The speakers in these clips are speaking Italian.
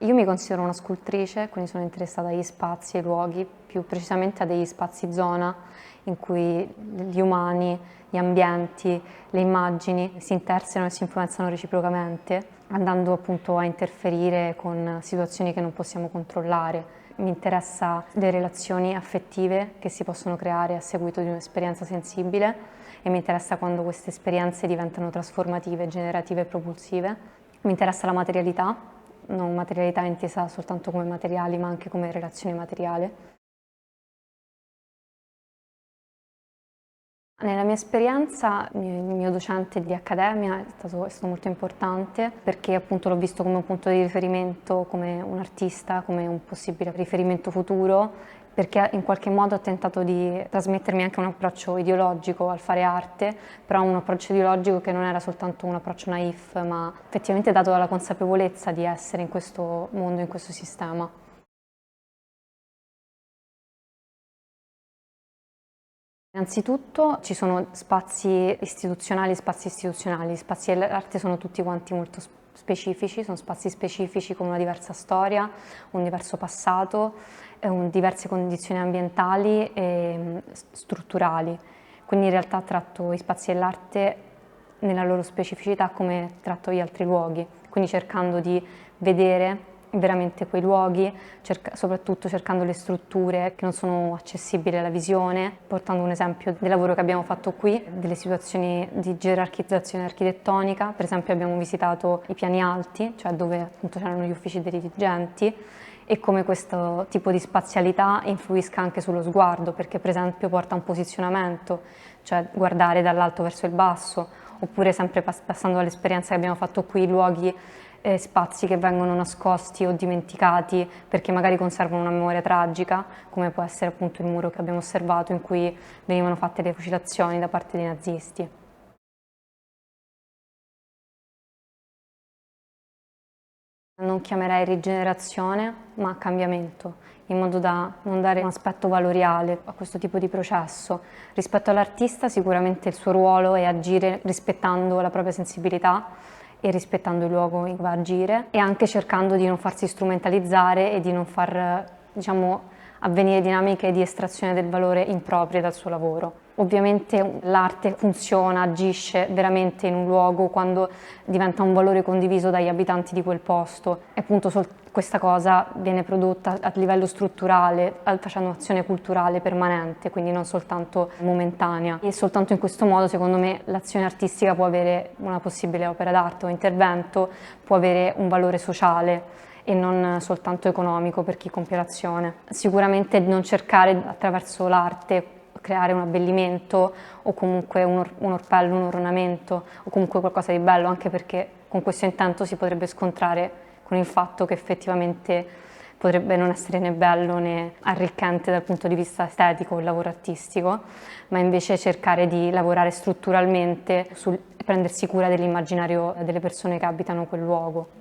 Io mi considero una scultrice, quindi sono interessata agli spazi e ai luoghi, più precisamente a degli spazi zona in cui gli umani, gli ambienti, le immagini si intersecano e si influenzano reciprocamente, andando appunto a interferire con situazioni che non possiamo controllare. Mi interessa le relazioni affettive che si possono creare a seguito di un'esperienza sensibile e mi interessa quando queste esperienze diventano trasformative, generative e propulsive. Mi interessa la materialità, non materialità intesa soltanto come materiali, ma anche come relazione materiale. Nella mia esperienza il mio docente di accademia è stato molto importante perché appunto l'ho visto come un punto di riferimento, come un artista, come un possibile riferimento futuro, perché in qualche modo ha tentato di trasmettermi anche un approccio ideologico al fare arte, però un approccio ideologico che non era soltanto un approccio naif, ma effettivamente dato dalla consapevolezza di essere in questo mondo, in questo sistema. Innanzitutto ci sono spazi istituzionali e spazi istituzionali. Gli spazi dell'arte sono tutti quanti molto specifici, sono spazi specifici con una diversa storia, un diverso passato, diverse condizioni ambientali e strutturali. Quindi in realtà tratto gli spazi dell'arte nella loro specificità come tratto gli altri luoghi, quindi cercando di vedere veramente quei luoghi, soprattutto cercando le strutture che non sono accessibili alla visione, portando un esempio del lavoro che abbiamo fatto qui, delle situazioni di gerarchizzazione architettonica. Per esempio abbiamo visitato i piani alti, cioè dove appunto c'erano gli uffici dei dirigenti, e come questo tipo di spazialità influisca anche sullo sguardo, perché per esempio porta a un posizionamento, cioè guardare dall'alto verso il basso, oppure sempre passando dall'esperienza che abbiamo fatto qui, luoghi spazi che vengono nascosti o dimenticati perché magari conservano una memoria tragica, come può essere appunto il muro che abbiamo osservato in cui venivano fatte le fucilazioni da parte dei nazisti. Non chiamerei rigenerazione, ma cambiamento, in modo da non dare un aspetto valoriale a questo tipo di processo. Rispetto all'artista sicuramente il suo ruolo è agire rispettando la propria sensibilità e rispettando il luogo in cui va a agire e anche cercando di non farsi strumentalizzare e di non far, diciamo, avvenire dinamiche di estrazione del valore improprie dal suo lavoro. Ovviamente l'arte funziona, agisce veramente in un luogo quando diventa un valore condiviso dagli abitanti di quel posto e appunto questa cosa viene prodotta a livello strutturale, facendo un'azione culturale permanente, quindi non soltanto momentanea. E soltanto in questo modo, secondo me, l'azione artistica può avere una possibile opera d'arte o intervento, può avere un valore sociale e non soltanto economico per chi compie l'azione. Sicuramente non cercare attraverso l'arte creare un abbellimento o comunque un orpello, un ornamento o comunque qualcosa di bello, anche perché con questo intento si potrebbe scontrare con il fatto che effettivamente potrebbe non essere né bello né arricchente dal punto di vista estetico il lavoro artistico, ma invece cercare di lavorare strutturalmente sul prendersi cura dell'immaginario delle persone che abitano quel luogo.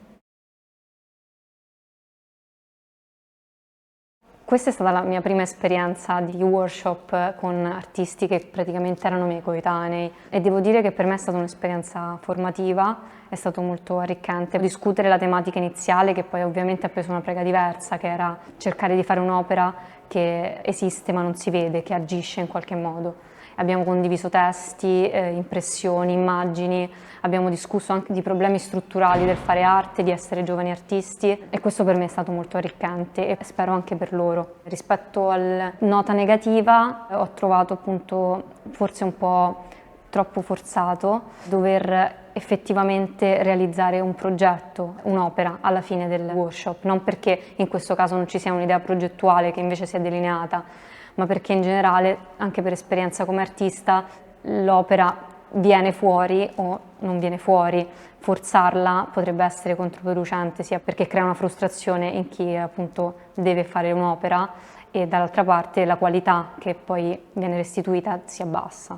Questa è stata la mia prima esperienza di workshop con artisti che praticamente erano miei coetanei e devo dire che per me è stata un'esperienza formativa, è stato molto arricchente discutere la tematica iniziale che poi ovviamente ha preso una piega diversa, che era cercare di fare un'opera che esiste ma non si vede, che agisce in qualche modo. Abbiamo condiviso testi, impressioni, immagini, abbiamo discusso anche di problemi strutturali del fare arte, di essere giovani artisti e questo per me è stato molto arricchente e spero anche per loro. Rispetto alla nota negativa ho trovato appunto forse un po' troppo forzato dover effettivamente realizzare un progetto, un'opera alla fine del workshop, non perché in questo caso non ci sia un'idea progettuale che invece si è delineata, ma perché in generale, anche per esperienza come artista, l'opera viene fuori o non viene fuori. Forzarla potrebbe essere controproducente, sia perché crea una frustrazione in chi appunto deve fare un'opera e dall'altra parte la qualità che poi viene restituita si abbassa.